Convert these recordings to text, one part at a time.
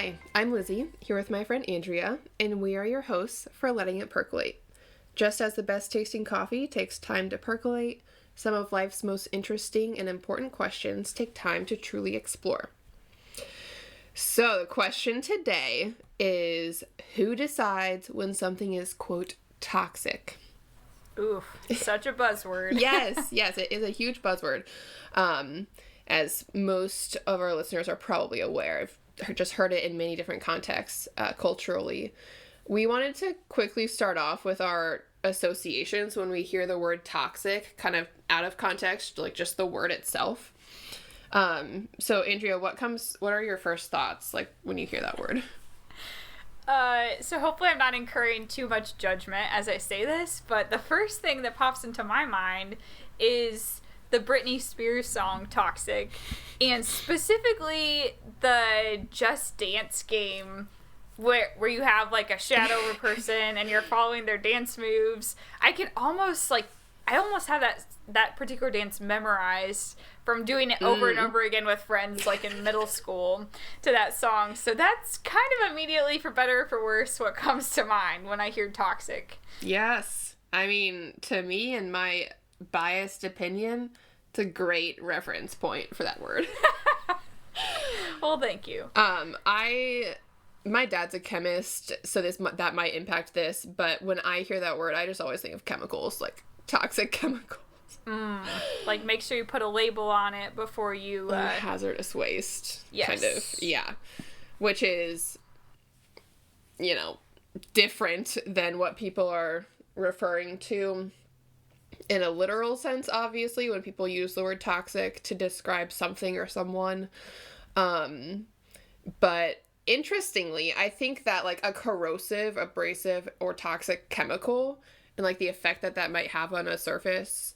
Hi, I'm Lizzie, here with my friend Andrea, and we are your hosts for Letting It Percolate. Just as the best tasting coffee takes time to percolate, some of life's most interesting and important questions take time to truly explore. So the question today is, who decides when something is, quote, toxic? Ooh, such a buzzword. Yes, it is a huge buzzword. As most of our listeners are probably aware, I've just heard it in many different contexts culturally. We wanted to quickly start off with our associations when we hear the word toxic, kind of out of context, like just the word itself. So Andrea, what are your first thoughts, like, when you hear that word? So hopefully I'm not incurring too much judgment as I say this, but the first thing that pops into my mind is the Britney Spears song Toxic, and specifically the Just Dance game where you have like a shadow of a person and you're following their dance moves. I almost have that particular dance memorized from doing it over and over again with friends, like in middle school, to that song. So that's kind of immediately, for better or for worse, what comes to mind when I hear toxic. Yes. I mean, to me, in my biased opinion, it's a great reference point for that word. Well, thank you. My dad's a chemist, so that might impact this, but when I hear that word, I just always think of chemicals, like toxic chemicals. Like, make sure you put a label on it before you... hazardous waste. Yes. Kind of, yeah. Which is, different than what people are referring to in a literal sense, obviously, when people use the word toxic to describe something or someone. But interestingly, I think that, like, a corrosive, abrasive, or toxic chemical, and, like, the effect that might have on a surface...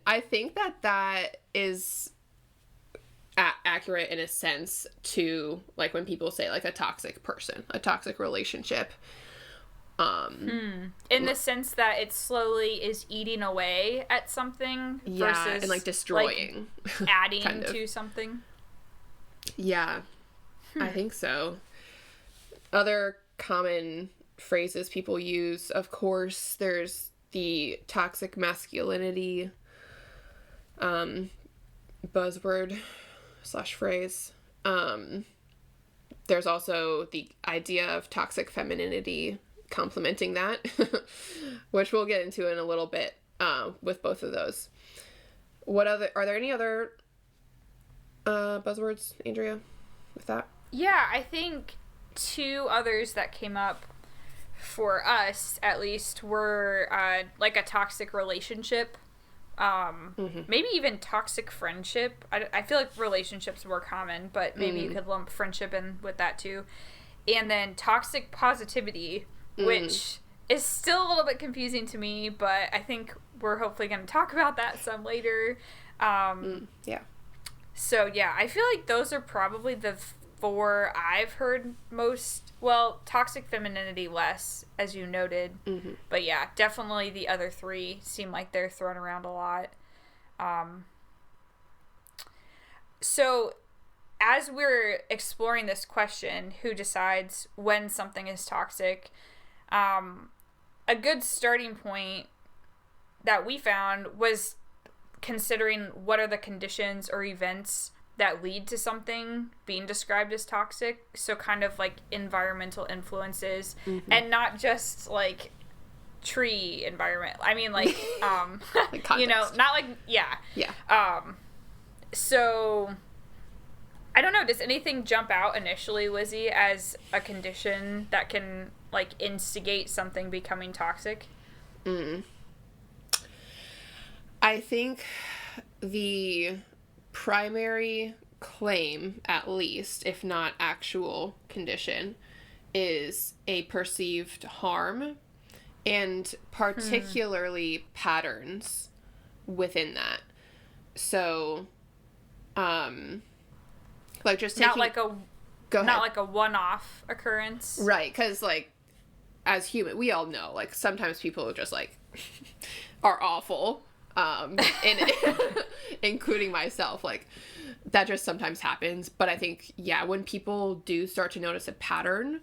I think that is accurate in a sense to, like, when people say, like, a toxic person, a toxic relationship. In the sense that it slowly is eating away at something versus... and, like, destroying. Like, adding kind of. to something. Yeah, I think so. Other common phrases people use, of course, there's the toxic masculinity buzzword / phrase. There's also the idea of toxic femininity complementing that, which we'll get into in a little bit with both of those. Are there any other buzzwords, Andrea, with that? Yeah, I think two others that came up for us, at least, were like a toxic relationship, maybe even toxic friendship. I feel like relationships are more common, but maybe you could lump friendship in with that too. And then toxic positivity, which is still a little bit confusing to me, but I think we're hopefully going to talk about that some later. Yeah. So yeah, I feel like those are probably the four I've heard most. Well, toxic femininity less, as you noted. But yeah, definitely the other three seem like they're thrown around a lot. So as we're exploring this question, who decides when something is toxic, a good starting point that we found was considering what are the conditions or events that lead to something being described as toxic. So kind of like environmental influences, and not just like tree environment. I mean, like, like not like, yeah. So I don't know, does anything jump out initially, Lizzie, as a condition that can, like, instigate something becoming toxic? I think the primary claim, at least, if not actual condition, is a perceived harm, and particularly patterns within that. So, like, just taking... Not like a one-off occurrence. Right, because, like, as human, we all know, like, sometimes people just, like, are awful. and including myself. Like, that just sometimes happens. But I think, yeah, when people do start to notice a pattern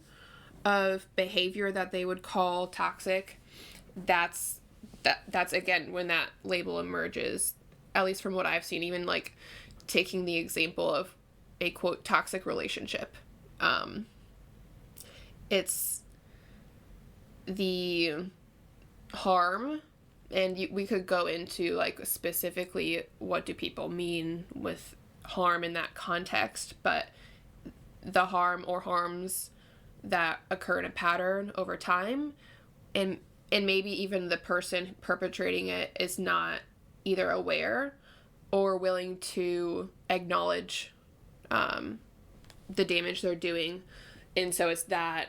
of behavior that they would call toxic, that's again when that label emerges, at least from what I've seen. Even like taking the example of a quote toxic relationship, it's the harm, and we could go into like specifically what do people mean with harm in that context, but the harm or harms that occur in a pattern over time, and maybe even the person perpetrating it is not either aware or willing to acknowledge the damage they're doing. And so it's that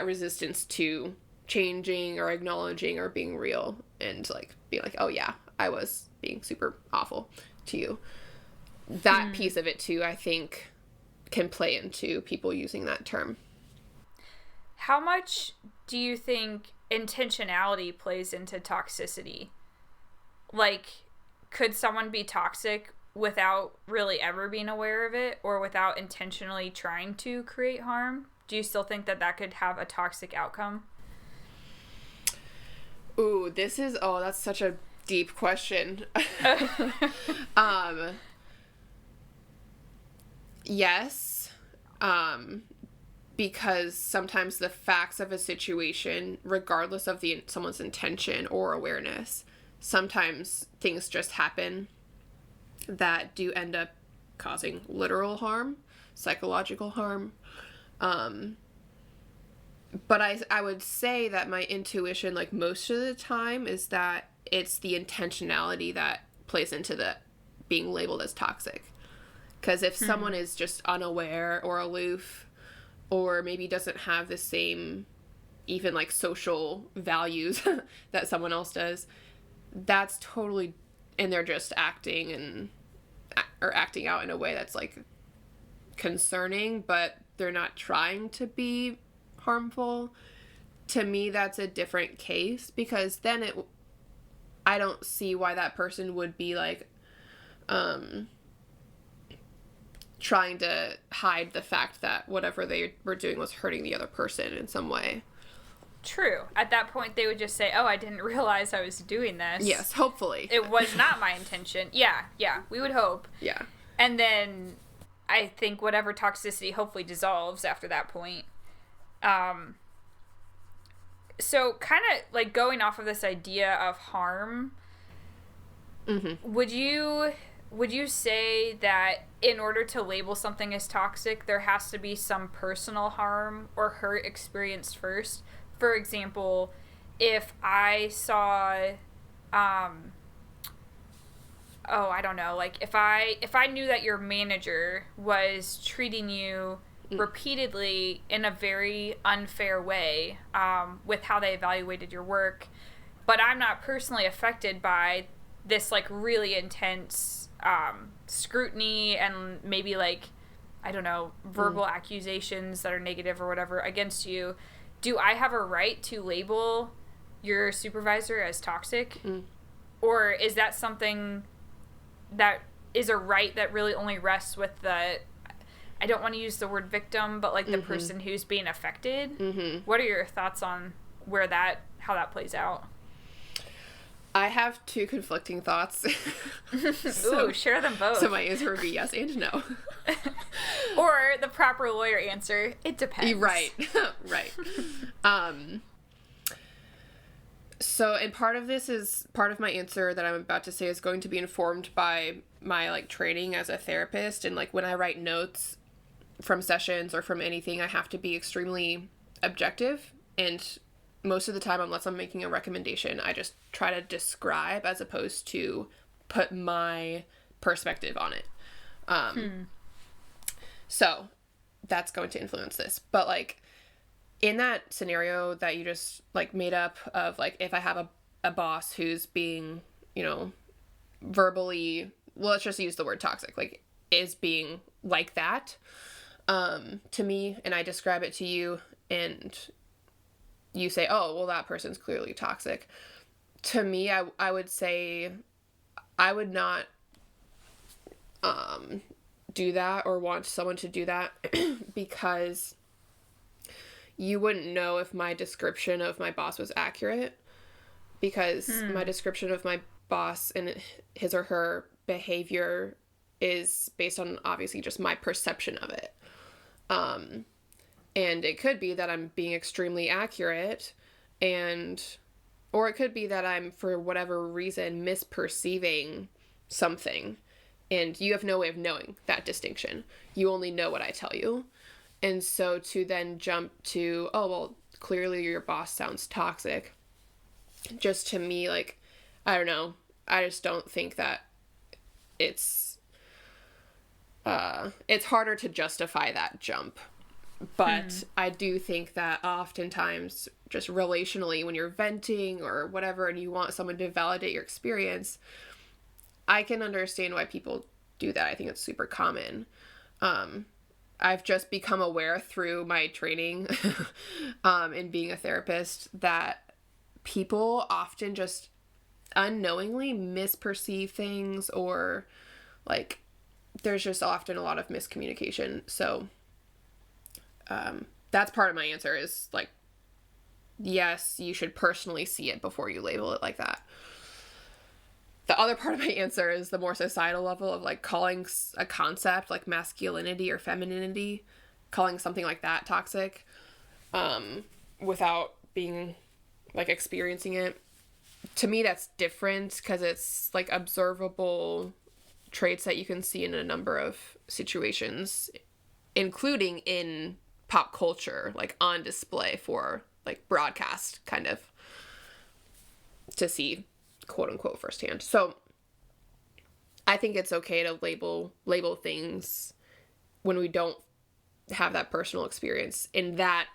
resistance to changing or acknowledging or being real and like being like, oh yeah, I was being super awful to you. That piece of it too, I think, can play into people using that term. How much do you think intentionality plays into toxicity? Like, could someone be toxic without really ever being aware of it, or without intentionally trying to create harm? Do you still think that could have a toxic outcome? Ooh, that's such a deep question. Yes. Because sometimes the facts of a situation, regardless of someone's intention or awareness, sometimes things just happen that do end up causing literal harm, psychological harm. But I would say that my intuition, like most of the time, is that it's the intentionality that plays into the being labeled as toxic. Because if someone is just unaware or aloof, or maybe doesn't have the same even like social values that someone else does, that's totally, and they're just acting out in a way that's like concerning, but they're not trying to be harmful. To me, that's a different case, because then I don't see why that person would be like trying to hide the fact that whatever they were doing was hurting the other person in some way. True. At that point, they would just say, oh, I didn't realize I was doing this. Yes, hopefully. It was not my intention. Yeah, we would hope. Yeah. And then I think whatever toxicity hopefully dissolves after that point. So kind of like going off of this idea of harm, would you say that in order to label something as toxic, there has to be some personal harm or hurt experienced first? For example, if I saw, I don't know, like if I knew that your manager was treating you repeatedly in a very unfair way, with how they evaluated your work, but I'm not personally affected by this like really intense scrutiny and maybe like, I don't know, verbal accusations that are negative or whatever against you, do I have a right to label your supervisor as toxic? Or is that something that is a right that really only rests with the, I don't want to use the word victim, but like the person who's being affected? What are your thoughts on how that plays out? I have two conflicting thoughts. Ooh, share them both. So my answer would be yes and no. Or the proper lawyer answer, it depends. Right. Right. So, and part of my answer that I'm about to say is going to be informed by my like training as a therapist, and like when I write notes from sessions or from anything, I have to be extremely objective, and most of the time, unless I'm making a recommendation, I just try to describe as opposed to put my perspective on it. So that's going to influence this. But like in that scenario that you just like made up of like, if I have a boss who's being, verbally, well, let's just use the word toxic, like is being like that, to me, and I describe it to you, and you say, oh, well, that person's clearly toxic. To me, I would say I would not do that or want someone to do that because you wouldn't know if my description of my boss was accurate, because my description of my boss and his or her behavior is based on obviously just my perception of it. And it could be that I'm being extremely accurate, or it could be that I'm, for whatever reason, misperceiving something, and you have no way of knowing that distinction. You only know what I tell you. And so to then jump to, oh, well, clearly your boss sounds toxic, just to me, like, I don't know. I just don't think that it's harder to justify that jump. But I do think that oftentimes, just relationally, when you're venting or whatever, and you want someone to validate your experience, I can understand why people do that. I think it's super common. I've just become aware through my training and being a therapist that people often just unknowingly misperceive things, or like there's just often a lot of miscommunication. So that's part of my answer is like, yes, you should personally see it before you label it like that. The other part of my answer is the more societal level of like calling a concept like masculinity or femininity, calling something like that toxic, without being like experiencing it. To me, that's different because it's like observable traits that you can see in a number of situations, including in pop culture, like on display for like broadcast, kind of to see quote unquote firsthand. So I think it's okay to label things when we don't have that personal experience in that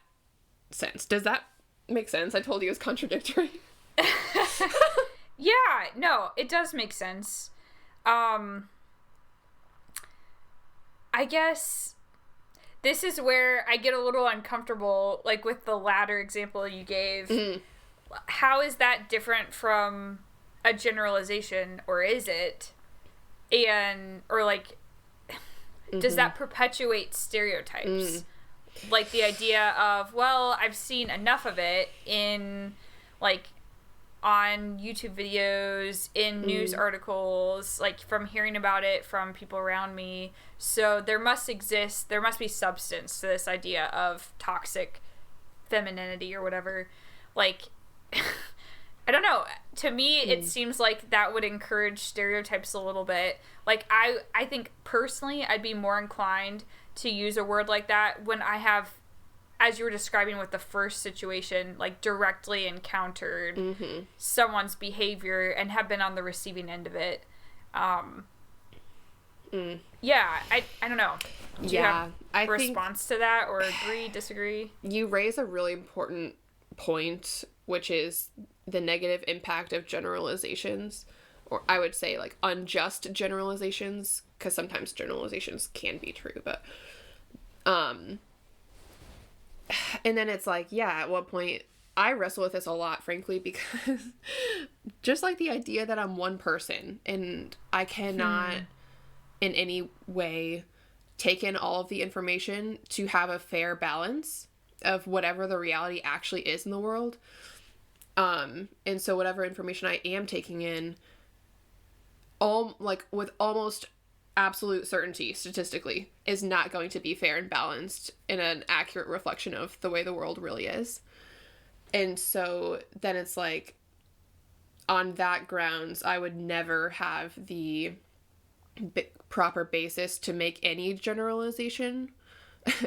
sense. Does that make sense? I told you it was contradictory. Yeah, no, it does make sense. I guess this is where I get a little uncomfortable, like with the latter example you gave. Mm-hmm. How is that different from a generalization, or is it? Or like, does that perpetuate stereotypes? Like the idea of, well, I've seen enough of it in, like, on YouTube videos, in news articles, like from hearing about it from people around me. So there must be substance to this idea of toxic femininity or whatever. Like, I don't know. To me, it seems like that would encourage stereotypes a little bit. Like, I think personally, I'd be more inclined to use a word like that when I have, as you were describing with the first situation, like directly encountered someone's behavior and have been on the receiving end of it. Yeah, I don't know. Do you have a response to that, or agree, disagree? You raise a really important point, which is the negative impact of generalizations, or I would say like unjust generalizations, because sometimes generalizations can be true, but and then it's like, yeah, at what point, I wrestle with this a lot, frankly, because just like the idea that I'm one person and I cannot in any way take in all of the information to have a fair balance of whatever the reality actually is in the world. And so whatever information I am taking in, with almost absolute certainty, statistically, is not going to be fair and balanced in an accurate reflection of the way the world really is. And so then it's like, on that grounds, I would never have the proper basis to make any generalization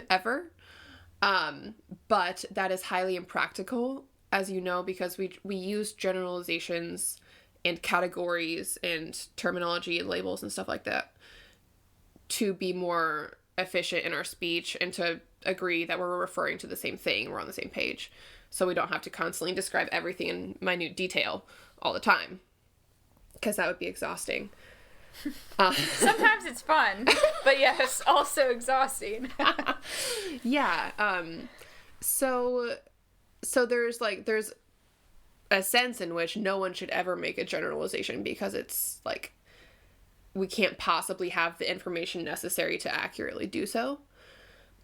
ever. But that is highly impractical, as you know, because we use generalizations and categories and terminology and labels and stuff like that to be more efficient in our speech and to agree that we're referring to the same thing, we're on the same page, so we don't have to constantly describe everything in minute detail all the time, because that would be exhausting. Sometimes it's fun, but yes, also exhausting. Yeah. So there's a sense in which no one should ever make a generalization, because it's like we can't possibly have the information necessary to accurately do so.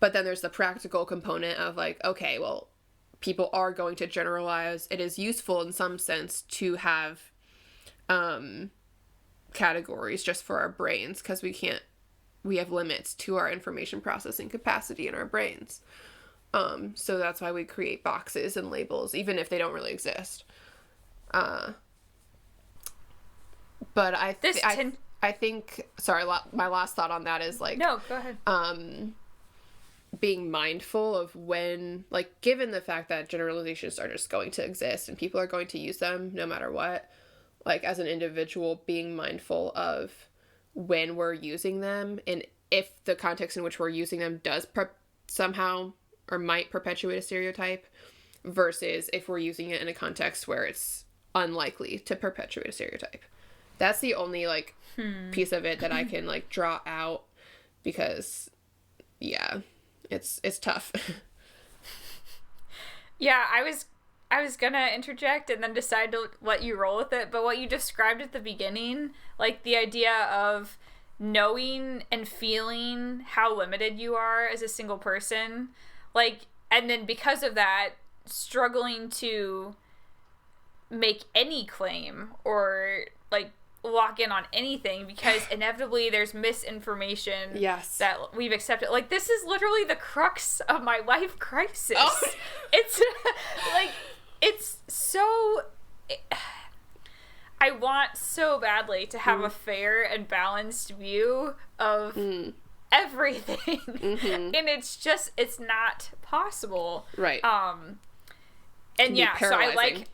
But then there's the practical component of like, okay, well, people are going to generalize. It is useful in some sense to have categories just for our brains, because we have limits to our information processing capacity in our brains. So that's why we create boxes and labels, even if they don't really exist. But I think, sorry, my last thought on that is like, no, go ahead. Being mindful of when, like, given the fact that generalizations are just going to exist and people are going to use them no matter what, like, as an individual, being mindful of when we're using them and if the context in which we're using them does somehow or might perpetuate a stereotype, versus if we're using it in a context where it's unlikely to perpetuate a stereotype. That's the only, like, piece of it that I can, like, draw out, because, yeah, it's tough. Yeah, I was gonna interject and then decide to let you roll with it, but what you described at the beginning, like the idea of knowing and feeling how limited you are as a single person, like, and then because of that, struggling to make any claim or, like, lock in on anything because inevitably there's misinformation that we've accepted. Like, this is literally the crux of my life crisis. Oh. It's like, it's so... I want so badly to have a fair and balanced view of everything. And it's not possible. Right. And yeah, so I like...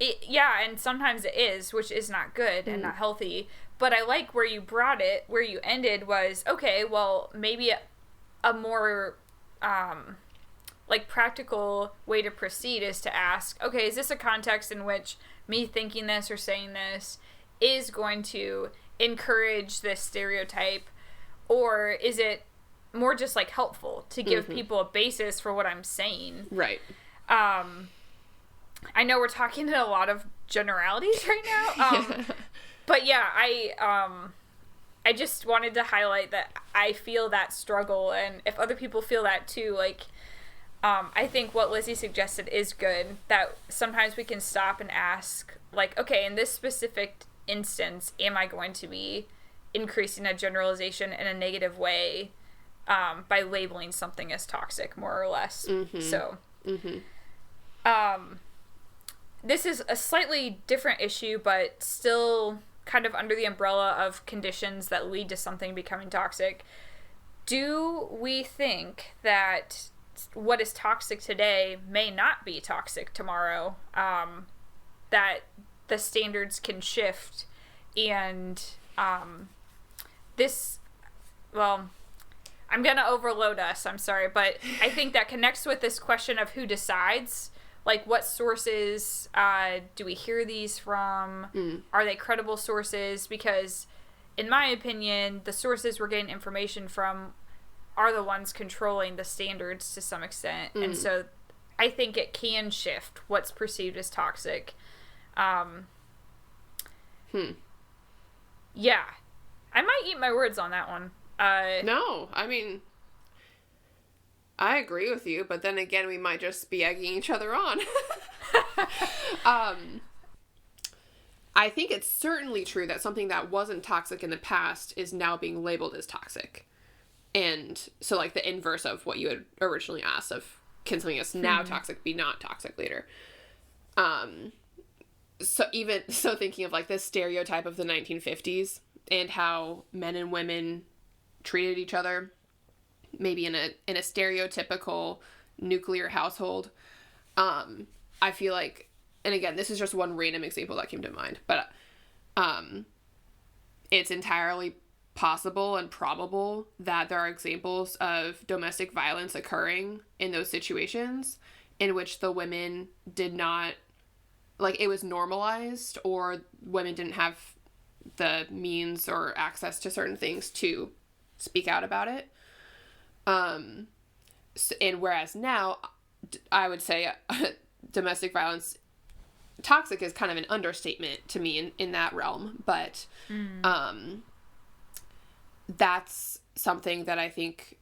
and sometimes it is, which is not good and not healthy. But I like where you brought it, where you ended was, okay, well, maybe a more, like, practical way to proceed is to ask, okay, is this a context in which me thinking this or saying this is going to encourage this stereotype? Or is it more just, like, helpful to give people a basis for what I'm saying? Right. I know we're talking in a lot of generalities right now, but yeah, I just wanted to highlight that I feel that struggle, and if other people feel that too, like, I think what Lizzie suggested is good, that sometimes we can stop and ask, like, okay, in this specific instance, am I going to be increasing a generalization in a negative way by labeling something as toxic, more or less? So, this is a slightly different issue, but still kind of under the umbrella of conditions that lead to something becoming toxic. Do we think that what is toxic today may not be toxic tomorrow? That the standards can shift, and this, well, I'm going to overload us, I'm sorry, but I think that connects with this question of who decides. Like, what sources do we hear these from? Are they credible sources? Because, in my opinion, the sources we're getting information from are the ones controlling the standards to some extent. And so I think it can shift what's perceived as toxic. Yeah. I might eat my words on that one. No, I mean... I agree with you, but then again, we might just be egging each other on. I think it's certainly true that something that wasn't toxic in the past is now being labeled as toxic. And so, like, the inverse of what you had originally asked of, can something that's now toxic be not toxic later? So thinking of, like, this stereotype of the 1950s and how men and women treated each other, maybe in a stereotypical nuclear household. I feel like, and again, this is just one random example that came to mind, but it's entirely possible and probable that there are examples of domestic violence occurring in those situations in which the women did not, like, it was normalized, or women didn't have the means or access to certain things to speak out about it. And whereas now, I would say domestic violence, toxic is kind of an understatement to me in that realm, but, that's something that I think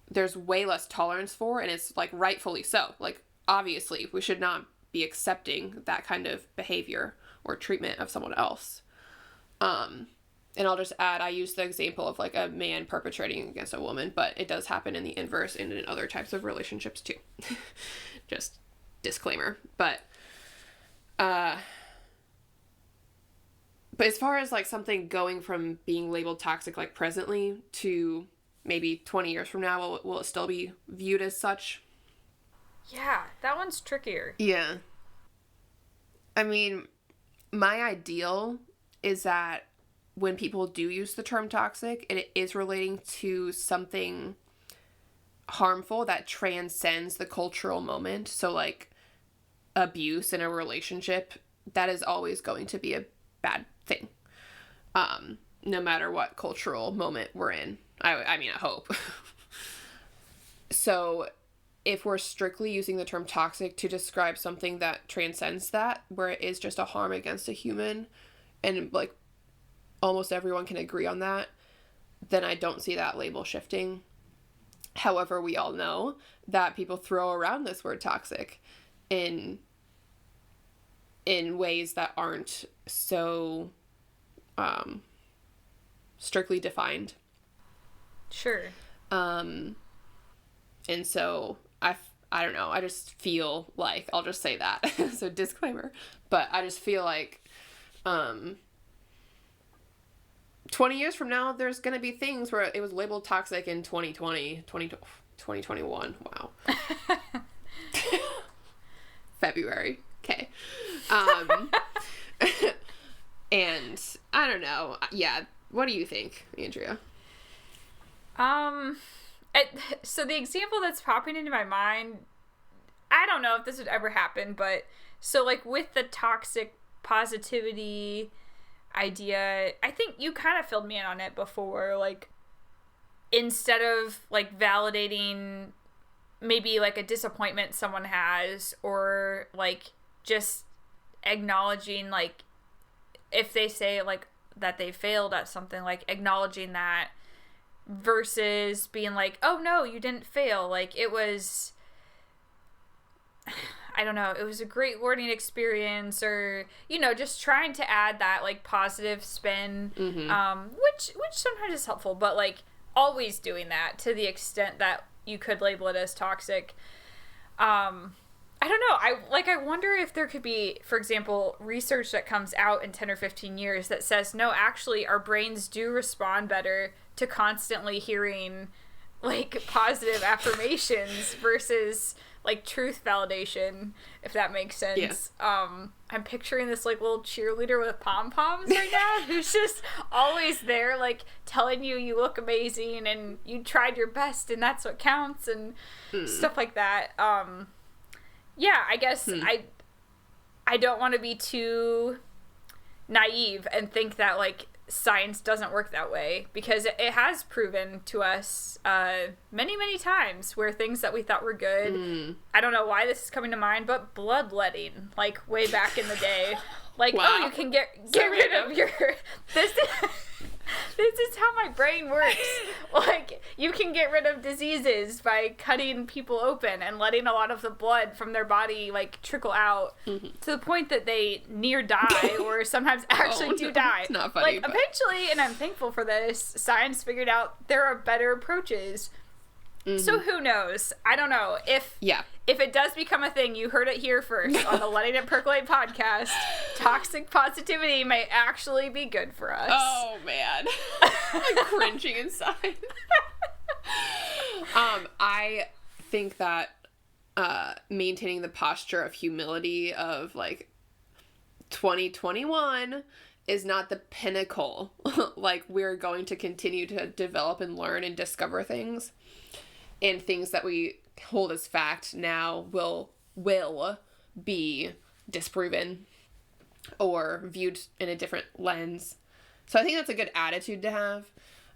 there's way less tolerance for, and it's, like, rightfully so. Like, obviously, we should not be accepting that kind of behavior or treatment of someone else. And I'll just add, I use the example of, like, a man perpetrating against a woman, but it does happen in the inverse and in other types of relationships, too. Just disclaimer. But as far as, like, something going from being labeled toxic, like, presently to maybe 20 years from now, will it still be viewed as such? Yeah, that one's trickier. Yeah. I mean, my ideal is that when people do use the term toxic, it is relating to something harmful that transcends the cultural moment. So, like, abuse in a relationship, that is always going to be a bad thing. No matter what cultural moment we're in. I mean, I hope. So, if we're strictly using the term toxic to describe something that transcends that, where it is just a harm against a human, and, like, almost everyone can agree on that, then I don't see that label shifting. However, we all know that people throw around this word toxic in ways that aren't so strictly defined. Sure. And so I don't know, I just feel like, I'll just say that, so disclaimer, but I just feel like 20 years from now, there's going to be things where it was labeled toxic in 2021. Wow. February. Okay. And I don't know. Yeah. What do you think, Andrea? So the example that's popping into my mind, I don't know if this would ever happen, but so, like, with the toxic positivity idea, I think you kind of filled me in on it before. Like, instead of, like, validating maybe, like, a disappointment someone has, or, like, just acknowledging, like, if they say, like, that they failed at something, like, acknowledging that, versus being like, oh no, you didn't fail, like, it was, I don't know, it was a great learning experience, or, you know, just trying to add that, like, positive spin, which sometimes is helpful, but, like, always doing that to the extent that you could label it as toxic. I don't know, I wonder if there could be, for example, research that comes out in 10 or 15 years that says, no, actually, our brains do respond better to constantly hearing, like, positive affirmations versus, like, truth validation, if that makes sense. Yeah. I'm picturing this, like, little cheerleader with pom-poms right now who's just always there, like, telling you you look amazing and you tried your best and that's what counts, and stuff like that. Yeah, I guess I don't want to be too naive and think that, like, science doesn't work that way, because it has proven to us many, many times where things that we thought were good, I don't know why this is coming to mind, but bloodletting, like, way back in the day. Like, wow. Oh, you can get rid of your... This is how my brain works. Like, you can get rid of diseases by cutting people open and letting a lot of the blood from their body, like, trickle out to the point that they near die, or sometimes actually do die. It's not funny. Like, eventually, and I'm thankful for this, science figured out there are better approaches. So who knows? I don't know. If it does become a thing, you heard it here first on the Letting It Percolate podcast, toxic positivity may actually be good for us. Oh, man. I'm cringing inside. I think that maintaining the posture of humility of, like, 2021 is not the pinnacle. Like, we're going to continue to develop and learn and discover things. And things that we hold as fact now will be disproven or viewed in a different lens. So I think that's a good attitude to have.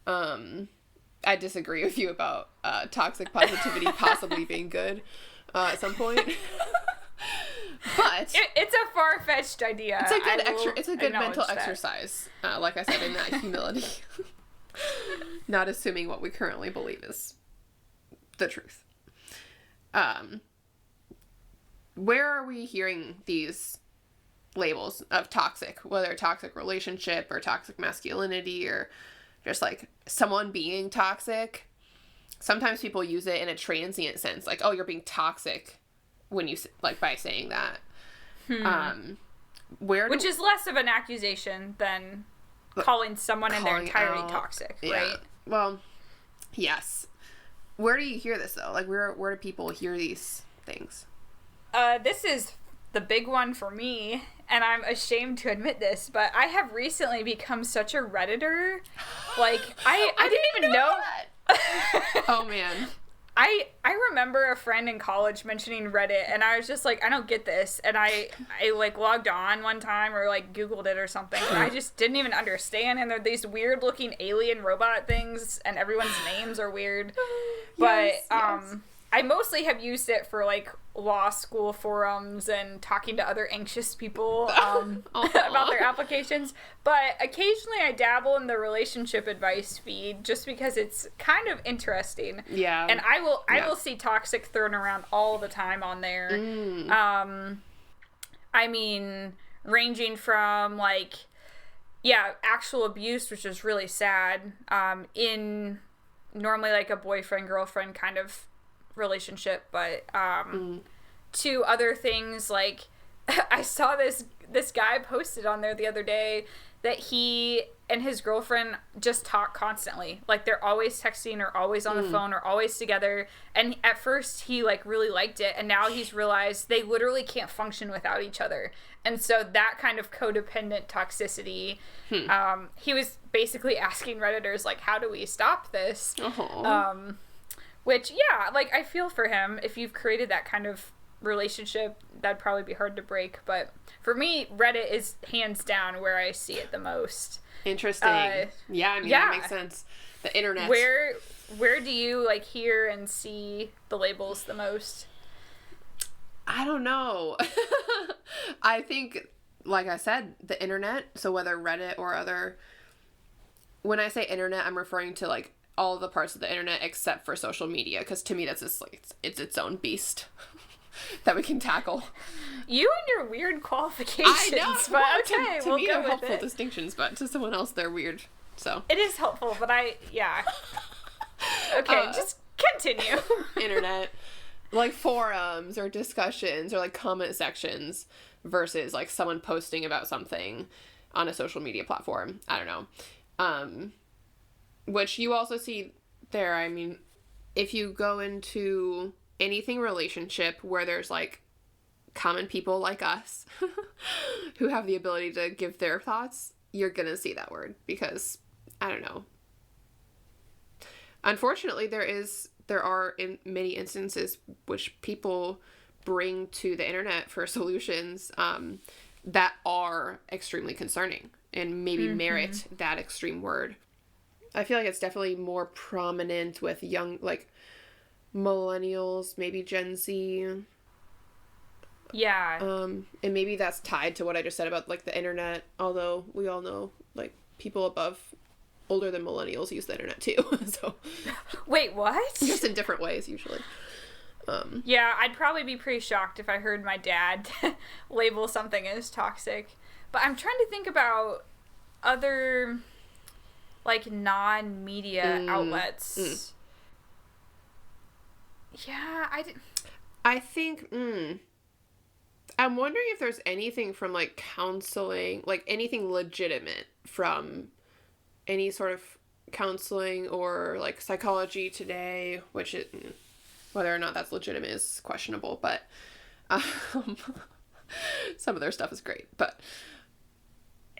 I disagree with you about toxic positivity possibly being good at some point. But it's a far-fetched idea. It's a good mental exercise. Like I said, in that humility. not assuming what we currently believe is the truth. Where are we hearing these labels of toxic, whether toxic relationship or toxic masculinity or just like someone being toxic? Sometimes people use it in a transient sense, like, oh, you're being toxic when you, like, by saying that. Which is less of an accusation than calling someone in their entirety toxic, right? Well, yes. Where do you hear this, though? Like, where do people hear these things? This is the big one for me, and I'm ashamed to admit this, but I have recently become such a Redditor. Like, I didn't even know that. Oh, man. I remember a friend in college mentioning Reddit, and I was just like, I don't get this. And I like logged on one time or like Googled it or something, and I just didn't even understand. And they're these weird looking alien robot things, and everyone's names are weird. But yes. I mostly have used it for like law school forums and talking to other anxious people about their applications. But occasionally I dabble in the relationship advice feed just because it's kind of interesting. Yeah. And I will see toxic thrown around all the time on there. I mean, ranging from like, actual abuse, which is really sad, in normally like a boyfriend, girlfriend kind of relationship, but to other things like I saw this guy posted on there the other day that he and his girlfriend just talk constantly. Like they're always texting or always on the phone or always together. And at first he like really liked it, and now he's realized they literally can't function without each other. And so that kind of codependent toxicity, he was basically asking Redditors like, how do we stop this? Which, like, I feel for him. If you've created that kind of relationship, that'd probably be hard to break. But for me, Reddit is hands down where I see it the most. Interesting. That makes sense. The internet. Where do you, like, hear and see the labels the most? I don't know. I think, like I said, the internet. So whether Reddit or other... When I say internet, I'm referring to, like, all the parts of the internet except for social media, because to me that's just like it's its own beast that we can tackle. You and your weird qualifications. I know, but okay, to we'll me go they're with helpful it. Distinctions, but to someone else they're weird. So it is helpful, but okay, just continue. Internet, like forums or discussions or like comment sections versus like someone posting about something on a social media platform. I don't know. Which you also see there. I mean, if you go into anything relationship where there's, like, common people like us who have the ability to give their thoughts, you're gonna see that word because, I don't know. Unfortunately, there are in many instances which people bring to the internet for solutions that are extremely concerning and maybe merit that extreme word. I feel like it's definitely more prominent with young, like, millennials, maybe Gen Z. Yeah. And maybe that's tied to what I just said about, like, the internet, although we all know, like, people older than millennials use the internet, too. So. Wait, what? Just in different ways, usually. Yeah, I'd probably be pretty shocked if I heard my dad label something as toxic. But I'm trying to think about other... like non-media outlets. Yeah, I think, I'm wondering if there's anything from, like, counseling, like, anything legitimate from any sort of counseling or, like, Psychology Today, which whether or not that's legitimate is questionable, but some of their stuff is great, but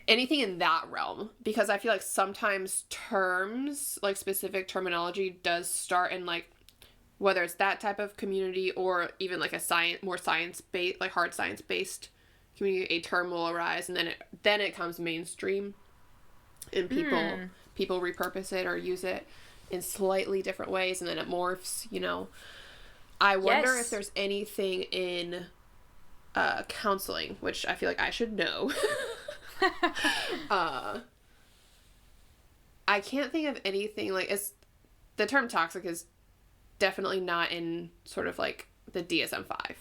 anything in that realm, because I feel like sometimes terms, like specific terminology does start in like, whether it's that type of community or even like a more science-based, like hard science-based community, a term will arise and then it comes mainstream and people repurpose it or use it in slightly different ways and then it morphs, you know. I wonder if there's anything in counseling, which I feel like I should know. I can't think of anything, like, the term toxic is definitely not in sort of, like, the DSM-5,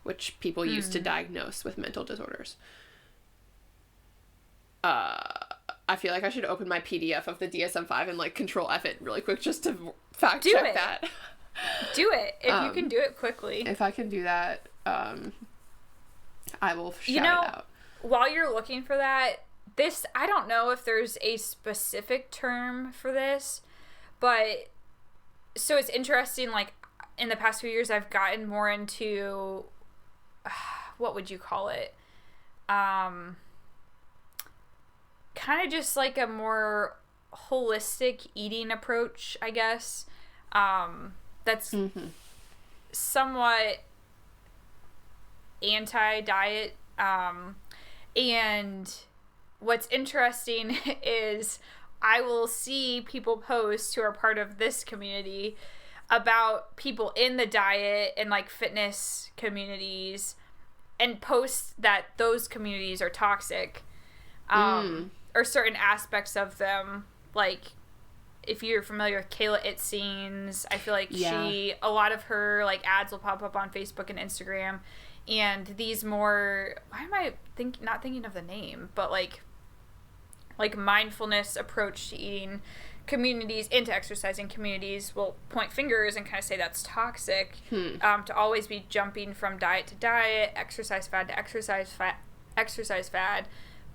which people use to diagnose with mental disorders. I feel like I should open my PDF of the DSM-5 and, like, Control F it really quick just to fact check that. Do it. If you can do it quickly. If I can do that, I will shout it out. While you're looking for that, I don't know if there's a specific term for this, but so it's interesting, like, in the past few years, I've gotten more into, what would you call it? Kind of just like a more holistic eating approach, I guess. That's somewhat anti-diet. And what's interesting is I will see people post who are part of this community about people in the diet and, like, fitness communities, and post that those communities are toxic, or certain aspects of them. Like, if you're familiar with Kayla Itzines, I feel like a lot of her, like, ads will pop up on Facebook and Instagram, and these more, why am I not thinking of the name, but like mindfulness approach to eating communities, into exercising communities, will point fingers and kind of say that's toxic. To always be jumping from diet to diet, exercise fad to exercise fad.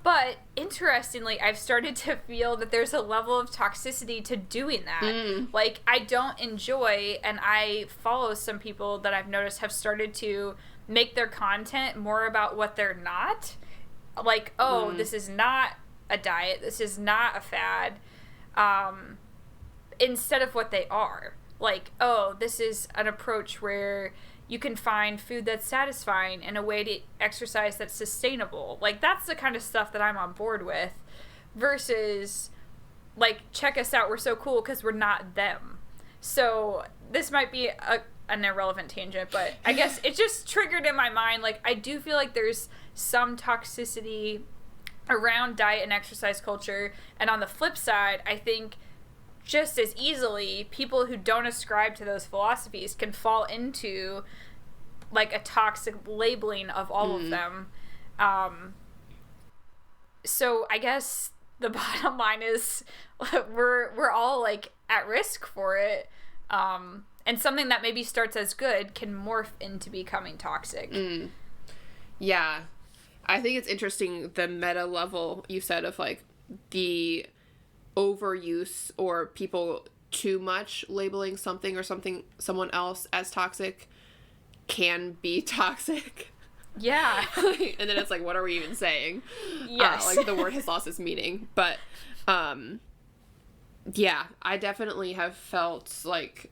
But interestingly, I've started to feel that there's a level of toxicity to doing that. Like, I don't enjoy, and I follow some people that I've noticed have started to make their content more about what they're not. Like, this is not a diet, this is not a fad, instead of what they are. Like, this is an approach where you can find food that's satisfying and a way to exercise that's sustainable. Like, that's the kind of stuff that I'm on board with, versus, like, check us out, we're so cool because we're not them. So this might be an irrelevant tangent, but I guess it just triggered in my mind. Like, I do feel like there's some toxicity around diet and exercise culture, and on the flip side, I think just as easily people who don't ascribe to those philosophies can fall into, like, a toxic labeling of all of them. So I guess the bottom line is we're all, like, at risk for it, and something that maybe starts as good can morph into becoming toxic. Yeah. I think it's interesting, the meta level you said of, like, the overuse or people too much labeling something or someone else as toxic can be toxic. Yeah. And then it's like, what are we even saying? Yes. Like, the word has lost its meaning. But, yeah, I definitely have felt, like,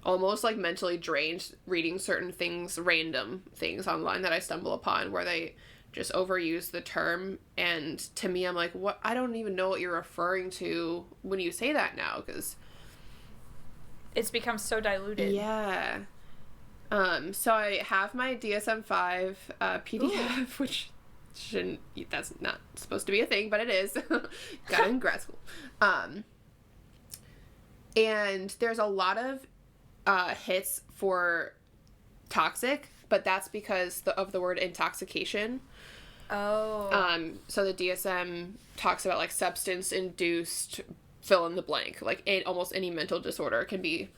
almost, like, mentally drained reading certain things, random things online that I stumble upon where they just overuse the term, and to me, I'm like, what? I don't even know what you're referring to when you say that now, because it's become so diluted. Yeah. So I have my DSM-5 PDF, which that's not supposed to be a thing, but it is. Got it in grad school. And there's a lot of hits for toxic, but that's because of the word intoxication. So the DSM talks about, like, substance-induced fill in the blank. Like, almost any mental disorder can be,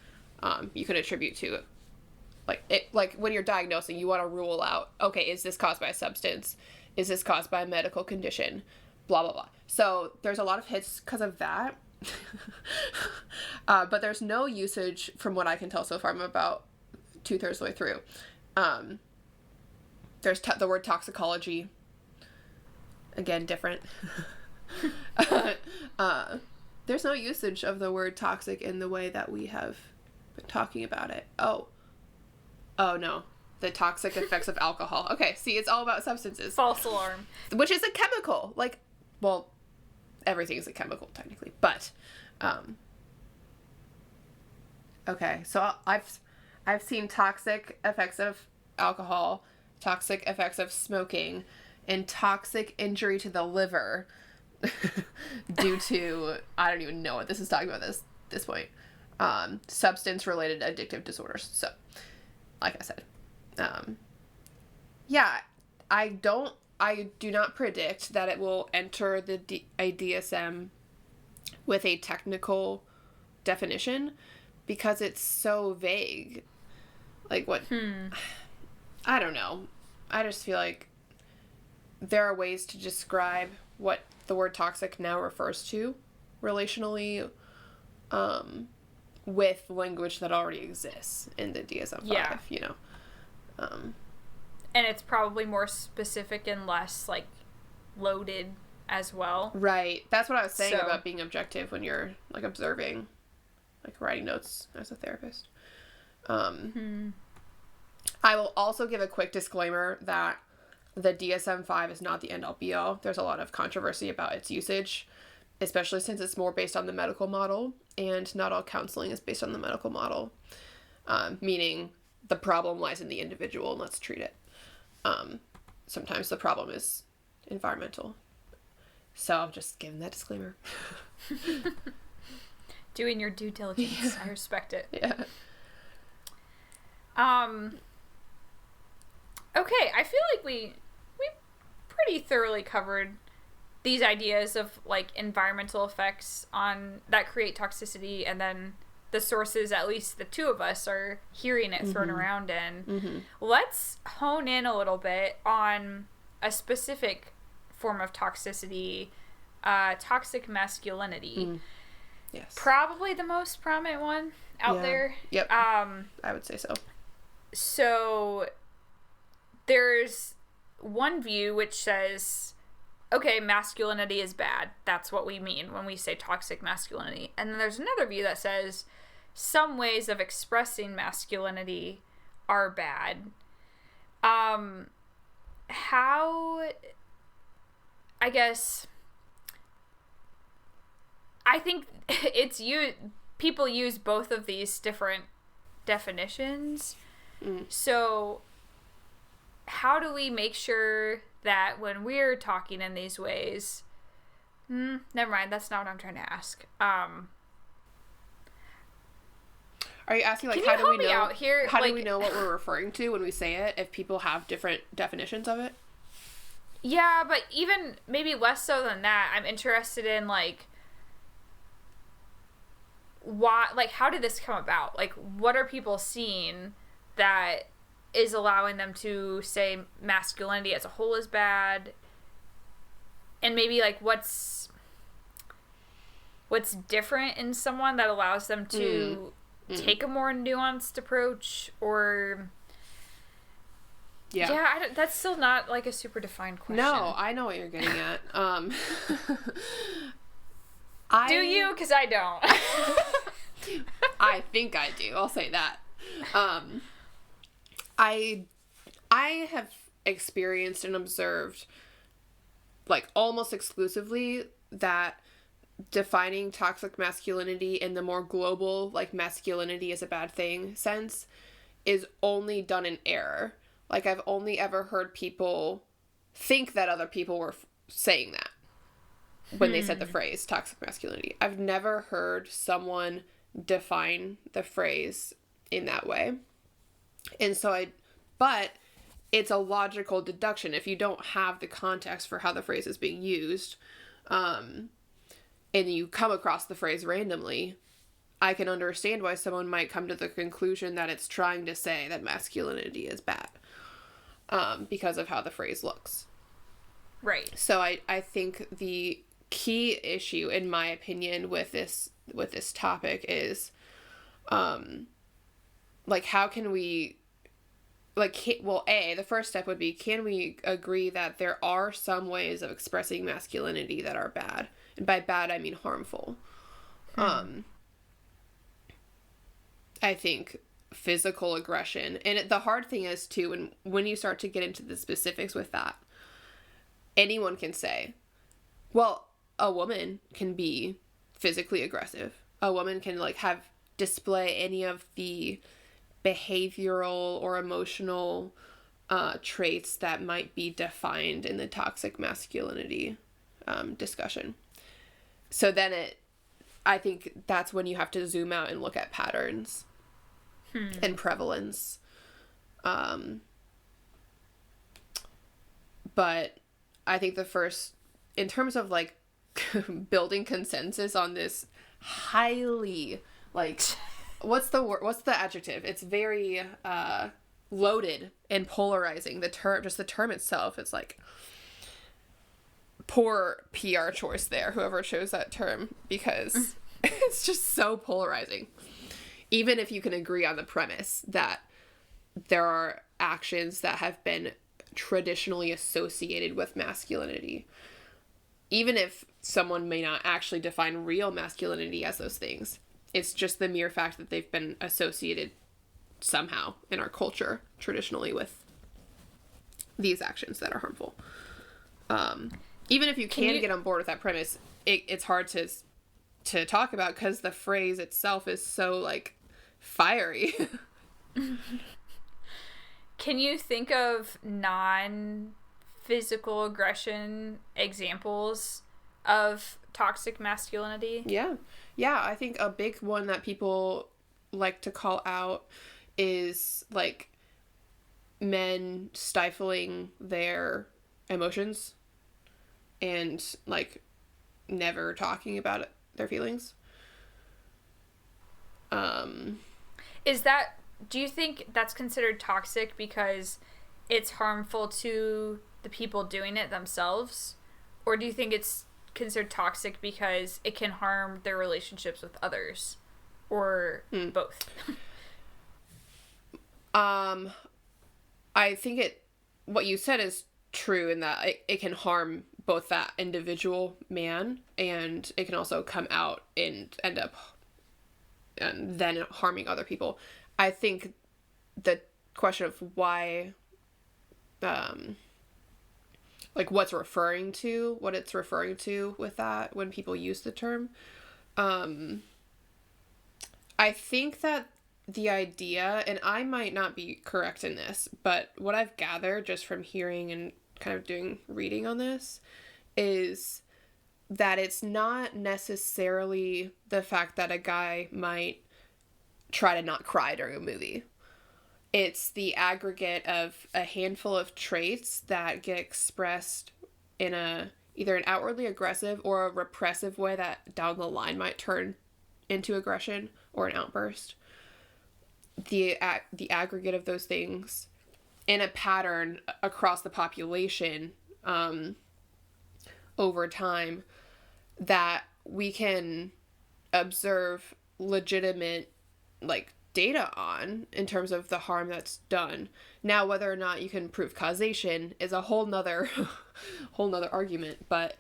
you can attribute to it. Like when you're diagnosing, you want to rule out, okay, is this caused by a substance? Is this caused by a medical condition? Blah, blah, blah. So there's a lot of hits because of that. But there's no usage, from what I can tell so far. I'm about 2/3 of the way through. There's the word toxicology. Again, different. There's no usage of the word toxic in the way that we have been talking about it. Oh, no. The toxic effects of alcohol. Okay, see, it's all about substances. False alarm. Which is a chemical. Like, well, everything's a chemical, technically. But, okay, so I've seen toxic effects of alcohol, toxic effects of smoking, and toxic injury to the liver. due to, I don't even know what this is talking about this point, substance-related addictive disorders. So, like I said, yeah, I do not predict that it will enter a DSM with a technical definition because it's so vague. Like what? I don't know. I just feel like there are ways to describe what the word toxic now refers to relationally, with language that already exists in the DSM-5, you know. And it's probably more specific and less, like, loaded as well. Right. That's what I was saying about being objective when you're, like, observing, like, writing notes as a therapist. I will also give a quick disclaimer that the DSM-5 is not the end-all be-all. There's a lot of controversy about its usage, especially since it's more based on the medical model, and not all counseling is based on the medical model, meaning the problem lies in the individual and let's treat it. Sometimes the problem is environmental. So I'm just giving that disclaimer. Doing your due diligence. Yeah. I respect it. Yeah. Okay, I feel like we pretty thoroughly covered these ideas of, like, environmental effects that create toxicity, and then the sources, at least the two of us, are hearing it thrown around in. Let's hone in a little bit on a specific form of toxicity, toxic masculinity. Yes. Probably the most prominent one out there. Yep. I would say so. So there's one view which says, okay, masculinity is bad. That's what we mean when we say toxic masculinity. And then there's another view that says some ways of expressing masculinity are bad. I think people use both of these different definitions. So how do we make sure that when we're talking in these ways, never mind, that's not what I'm trying to ask. Are you asking, like, how do we know what we're referring to when we say it, if people have different definitions of it? Yeah, but even maybe less so than that, I'm interested in, like, why, like, how did this come about? Like, what are people seeing that is allowing them to say masculinity as a whole is bad? And maybe, like, what's different in someone that allows them to take a more nuanced approach? Or that's still not, like, a super defined question. No, I know what you're getting at. Do you? Because I don't. I think I do. I'll say that. I have experienced and observed, like, almost exclusively that defining toxic masculinity in the more global, like, masculinity is a bad thing sense is only done in error. Like, I've only ever heard people think that other people were saying that when they said the phrase toxic masculinity. I've never heard someone define the phrase in that way. And so but it's a logical deduction if you don't have the context for how the phrase is being used, and you come across the phrase randomly, I can understand why someone might come to the conclusion that it's trying to say that masculinity is bad, because of how the phrase looks. Right. So I think the key issue, in my opinion, with this topic is, like, how can we, like, the first step would be, can we agree that there are some ways of expressing masculinity that are bad? And by bad, I mean harmful. I think physical aggression, and the hard thing is, too, when you start to get into the specifics with that, anyone can say, well, a woman can be physically aggressive. A woman can, like, display any of the behavioral or emotional traits that might be defined in the toxic masculinity discussion. So then I think that's when you have to zoom out and look at patterns and prevalence. But I think the first, in terms of like building consensus on this highly, like, what's the adjective? It's very loaded and polarizing. The term itself, it's like poor PR choice there, whoever chose that term, because it's just so polarizing. Even if you can agree on the premise that there are actions that have been traditionally associated with masculinity, even if someone may not actually define real masculinity as those things, it's just the mere fact that they've been associated somehow in our culture traditionally with these actions that are harmful. Even if you can get on board with that premise, it's hard to talk about because the phrase itself is so, like, fiery. Can you think of non-physical aggression examples of toxic masculinity? Yeah. I think a big one that people like to call out is, like, men stifling their emotions and, like, never talking about their feelings. Do you think that's considered toxic because it's harmful to the people doing it themselves? Or do you think it's considered toxic because it can harm their relationships with others? Or both? I think what you said is true in that it can harm both that individual man, and it can also come out and end up and then harming other people. I think the question of why, like what it's referring to with that when people use the term, I think that the idea, and I might not be correct in this, but what I've gathered just from hearing and kind of doing reading on this is that it's not necessarily the fact that a guy might try to not cry during a movie. It's the aggregate of a handful of traits that get expressed in either an outwardly aggressive or a repressive way that down the line might turn into aggression or an outburst. The aggregate of those things in a pattern across the population over time that we can observe legitimate, like, data on in terms of the harm that's done. Now, whether or not you can prove causation is a whole nother argument, but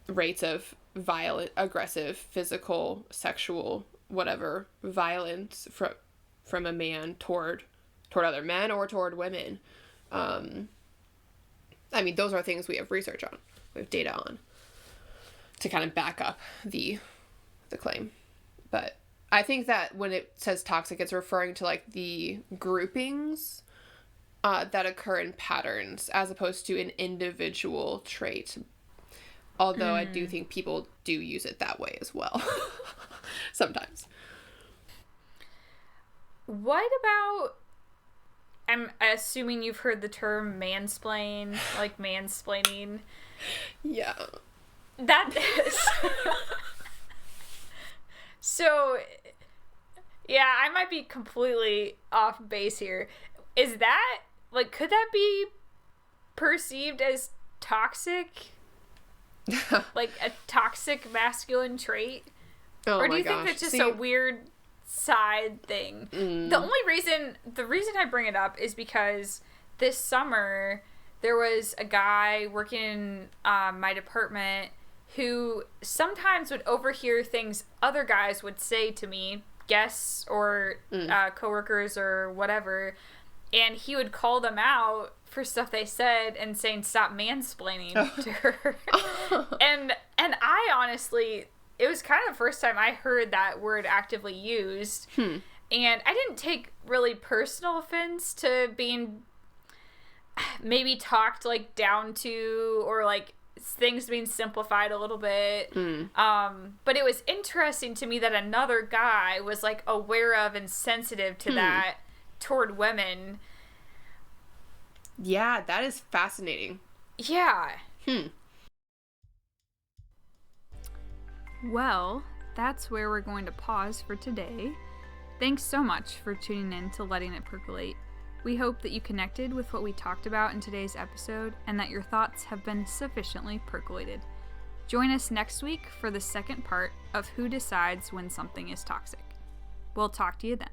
rates of violent, aggressive, physical, sexual, whatever violence from a man toward other men or toward women, I mean, those are things we have research on, we have data on to kind of back up the claim. But I think that when it says toxic, it's referring to, like, the groupings that occur in patterns as opposed to an individual trait. Although I do think people do use it that way as well. Sometimes. What about... I'm assuming you've heard the term mansplain, like mansplaining. Yeah. That is... So, yeah, I might be completely off base here. Is that, like, could that be perceived as toxic? Like a toxic masculine trait? Oh, or do my you gosh. think that's just a weird side thing? The reason I bring it up is because this summer there was a guy working in my department who sometimes would overhear things other guys would say to me, guests or coworkers or whatever, and he would call them out for stuff they said and saying, stop mansplaining to her. And I honestly, it was kind of the first time I heard that word actively used. And I didn't take really personal offense to being maybe talked like down to, or like things being simplified a little bit. But it was interesting to me that another guy was like aware of and sensitive to that toward women. Yeah, that is fascinating. Yeah. Well, that's where we're going to pause for today. Thanks so much for tuning in to Letting It Percolate. We hope that you connected with what we talked about in today's episode and that your thoughts have been sufficiently percolated. Join us next week for the second part of Who Decides When Something is Toxic. We'll talk to you then.